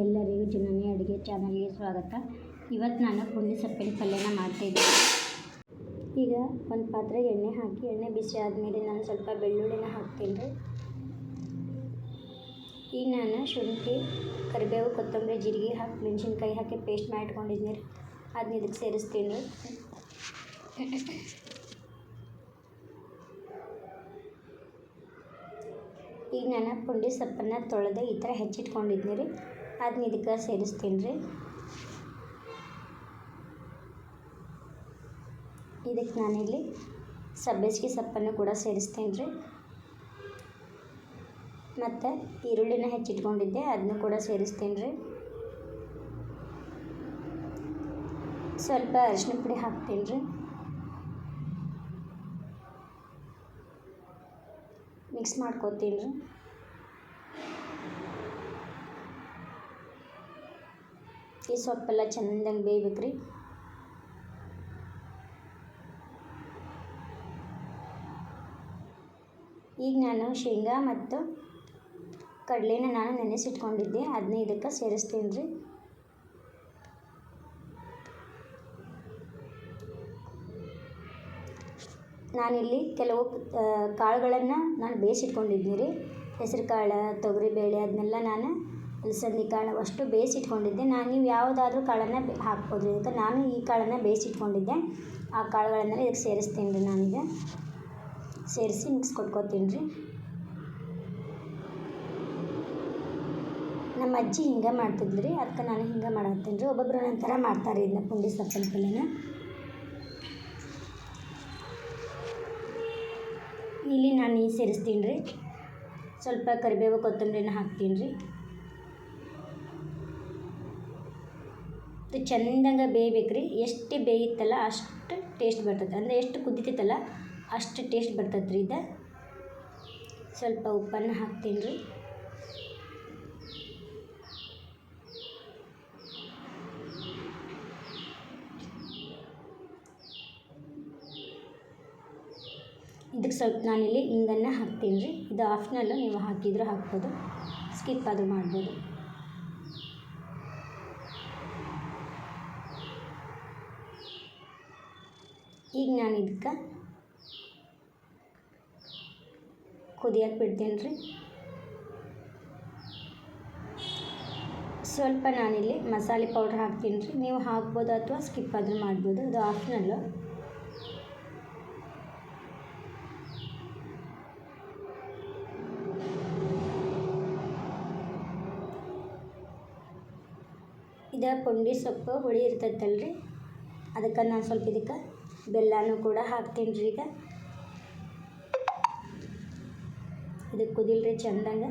ಎಲ್ಲರಿಗೂ ಜನನಿ ಅಡುಗೆ ಚಾನಲ್ಗೆ ಸ್ವಾಗತ. ಇವತ್ತು ನಾನು ಪುಂಡಿ ಸೊಪ್ಪಿನ ಪಲ್ಯನ ಮಾಡ್ತಾಯಿದ್ದೀನಿ. ಈಗ ಒಂದು ಪಾತ್ರೆಗೆ ಎಣ್ಣೆ ಹಾಕಿ, ಎಣ್ಣೆ ಬಿಸಿ ಆದಮೇಲೆ ನಾನು ಸ್ವಲ್ಪ ಬೆಳ್ಳುಳ್ಳಿನ ಹಾಕ್ತೀನಿ ರೀ. ಈಗ ನಾನು ಶುಂಠಿ, ಕರಿಬೇವು, ಕೊತ್ತಂಬರಿ, ಜೀರಿಗೆ ಹಾಕಿ ಮೆಣಸಿನ್ಕಾಯಿ ಹಾಕಿ ಪೇಸ್ಟ್ ಮಾಡಿ ಇಟ್ಕೊಂಡಿದ್ದೀನಿ ರೀ. ಅದನ್ನ ಇದಕ್ಕೆ ಸೇರಿಸ್ತೀನಿ ರೀ. ಈಗ ನಾನು ಪುಂಡಿ ಸೊಪ್ಪನ್ನು ತೊಳೆದು ಈ ಥರ ಹೆಚ್ಚಿಟ್ಕೊಂಡಿದ್ದೀನಿ ರೀ. ಅದನ್ನ ಇದಕ್ಕೆ ಸೇರಿಸ್ತೀನಿ ರೀ. ಇದಕ್ಕೆ ನಾನಿಲ್ಲಿ ಸಬ್ಬಸಿಗೆ ಸೊಪ್ಪನ್ನು ಕೂಡ ಸೇರಿಸ್ತೀನಿ ರೀ. ಮತ್ತು ಈರುಳ್ಳಿನ ಹೆಚ್ಚಿಟ್ಕೊಂಡಿದ್ದೆ ಅದನ್ನು ಕೂಡ ಸೇರಿಸ್ತೀನಿ ರೀ. ಸ್ವಲ್ಪ ಅರಿಶಿನ ಪುಡಿ ಹಾಕ್ತೀನಿ ರೀ. ಮಿಕ್ಸ್ ಮಾಡ್ಕೊತೀನಿ ರೀ. ಈ ಸೊಪ್ಪೆಲ್ಲ ಚೆಂದಂಗೆ ಬೇಯಬೇಕು ರೀ. ಈಗ ನಾನು ಶೇಂಗಾ ಮತ್ತು ಕಡಲೆನ ನಾನು ನೆನೆಸಿಟ್ಕೊಂಡಿದ್ದೆ, ಅದನ್ನ ಇದಕ್ಕೆ ಸೇರಿಸ್ತೀನಿ ರೀ. ನಾನಿಲ್ಲಿ ಕೆಲವು ಕಾಳುಗಳನ್ನು ನಾನು ಬೇಯಿಸಿಟ್ಕೊಂಡಿದ್ದೀನಿ ರೀ. ಹೆಸರು ಕಾಳು, ತೊಗರಿಬೇಳೆ ಅದನ್ನೆಲ್ಲ ನಾನು ಅಲಸಂದಿ ಕಾಳು ಅಷ್ಟು ಬೇಯಿಸಿಟ್ಕೊಂಡಿದ್ದೆ. ನೀವು ಯಾವುದಾದ್ರೂ ಕಾಳನ್ನು ಹಾಕ್ಬೋದು. ಇದಕ್ಕೆ ನಾನು ಈ ಕಾಳನ್ನು ಬೇಯಿಸಿಟ್ಕೊಂಡಿದ್ದೆ. ಆ ಕಾಳುಗಳನ್ನೆಲ್ಲ ಇದಕ್ಕೆ ಸೇರಿಸ್ತೀನಿ ರೀ. ನಾನೀಗ ಸೇರಿಸಿ ಮಿಕ್ಸ್ ಕೊಟ್ಕೊತೀನಿ ರೀ. ನಮ್ಮ ಅಜ್ಜಿ ಹಿಂಗೆ ಮಾಡ್ತಿದ್ಲು ರೀ, ಅದಕ್ಕೆ ನಾನು ಹಿಂಗೆ ಮಾಡತ್ತೀನಿ ರೀ. ಒಬ್ಬೊಬ್ಬರು ಒಂಥರ ಮಾಡ್ತಾರೆ ಇದನ್ನ ಪುಂಡಿ ಸೊಪ್ಪಿನ ಪಲ್ಯನ. ಇಲ್ಲಿ ನಾನು ನೀರು ಸೇರಿಸ್ತೀನಿ ರೀ. ಸ್ವಲ್ಪ ಕರಿಬೇವು, ಕೊತ್ತಂಬರಿನ ಹಾಕ್ತೀನಿ ರೀ. ಇದು ಚೆಂದಂಗೆ ಬೇಯಬೇಕು ರೀ. ಎಷ್ಟು ಬೇಯುತ್ತಲ್ಲ ಅಷ್ಟು ಟೇಸ್ಟ್ ಬರ್ತದೆ. ಅಂದರೆ ಎಷ್ಟು ಕುದಿತೈತಲ್ಲ ಅಷ್ಟು ಟೇಸ್ಟ್ ಬರ್ತದೆ ರೀ. ಇದು ಸ್ವಲ್ಪ ಉಪ್ಪನ್ನು ಹಾಕ್ತೀನಿ ರೀ. ಇದಕ್ಕೆ ಸ್ವಲ್ಪ ನಾನಿಲ್ಲಿ ಹಿಂಗನ್ನು ಹಾಕ್ತೀನಿ ರೀ. ಇದು ಆಪ್ಷನಲ್ಲು, ನೀವು ಹಾಕಿದರೂ ಹಾಕ್ಬೋದು, ಸ್ಕಿಪ್ ಆದರೂ ಮಾಡ್ಬೋದು. ಈಗ ನಾನು ಇದಕ್ಕೆ ಕುದಿಯಕ್ಕೆ ಬಿಡ್ತೀನಿ ರೀ. ಸ್ವಲ್ಪ ನಾನಿಲ್ಲಿ ಮಸಾಲೆ ಪೌಡ್ರ್ ಹಾಕ್ತೀನಿ ರೀ. ನೀವು ಹಾಕ್ಬೋದು ಅಥವಾ ಸ್ಕಿಪ್ ಆದರೂ ಮಾಡ್ಬೋದು, ಅದು ಆಪ್ಷನಲ್ಲು. ಇದು ಪುಂಡಿ ಸೊಪ್ಪು ಹುಳಿ ಇರ್ತೈತಲ್ಲ ರೀ, ಅದಕ್ಕೆ ನಾನು ಸ್ವಲ್ಪ ಇದಕ್ಕೆ ಬೆಲ್ಲನೂ ಕೂಡ ಹಾಕ್ತೀನಿ ರೀ. ಈಗ ಇದಕ್ಕೆ ಕುದಿಲ್ರಿ ಚೆಂದಂಗೆ.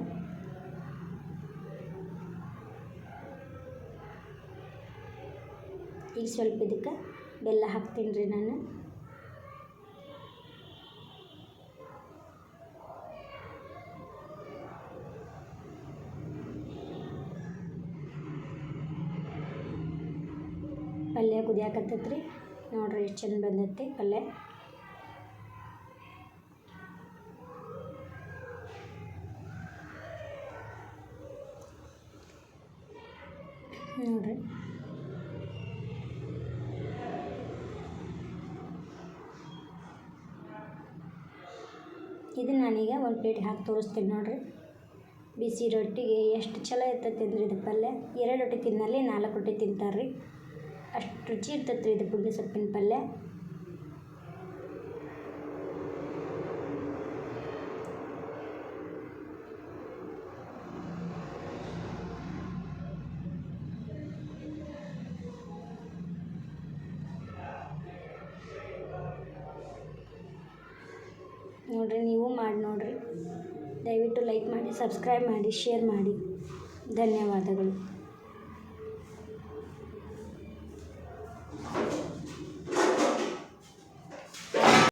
ಈಗ ಸ್ವಲ್ಪ ಇದಕ್ಕೆ ಬೆಲ್ಲ ಹಾಕ್ತೀನಿ ರೀ ನಾನು. ಪಲ್ಯ ಕುದಿಯಾಕತ್ತೈತೆ ರೀ. ನೋಡಿರಿ ಎಷ್ಟು ಚೆಂದ ಬಂದೈತಿ ಪಲ್ಯ. ನೋಡಿರಿ ಇದು ನಾನೀಗ ಒಂದು ಪ್ಲೇಟಿಗೆ ಹಾಕಿ ತೋರಿಸ್ತೀನಿ. ನೋಡಿರಿ ಬಿಸಿ ರೊಟ್ಟಿಗೆ ಎಷ್ಟು ಚಲೋ ಇರ್ತೈತೆ ಅಂದ್ರೆ ಇದು ಪಲ್ಯ. 2 ರೊಟ್ಟಿ ತಿನ್ನಲಿ 4 ರೊಟ್ಟಿ ತಿಂತಾರೆ ರೀ, ಅಷ್ಟು ರುಚಿ ಇರ್ತೈತೆ ರೀ ಇದು ಪುಂಡಿ ಸೊಪ್ಪಿನ ಪಲ್ಯ. ನೋಡಿರಿ, ನೀವು ಮಾಡಿ ನೋಡಿರಿ. ದಯವಿಟ್ಟು ಲೈಕ್ ಮಾಡಿ, ಸಬ್ಸ್ಕ್ರೈಬ್ ಮಾಡಿ, ಶೇರ್ ಮಾಡಿ. ಧನ್ಯವಾದಗಳು.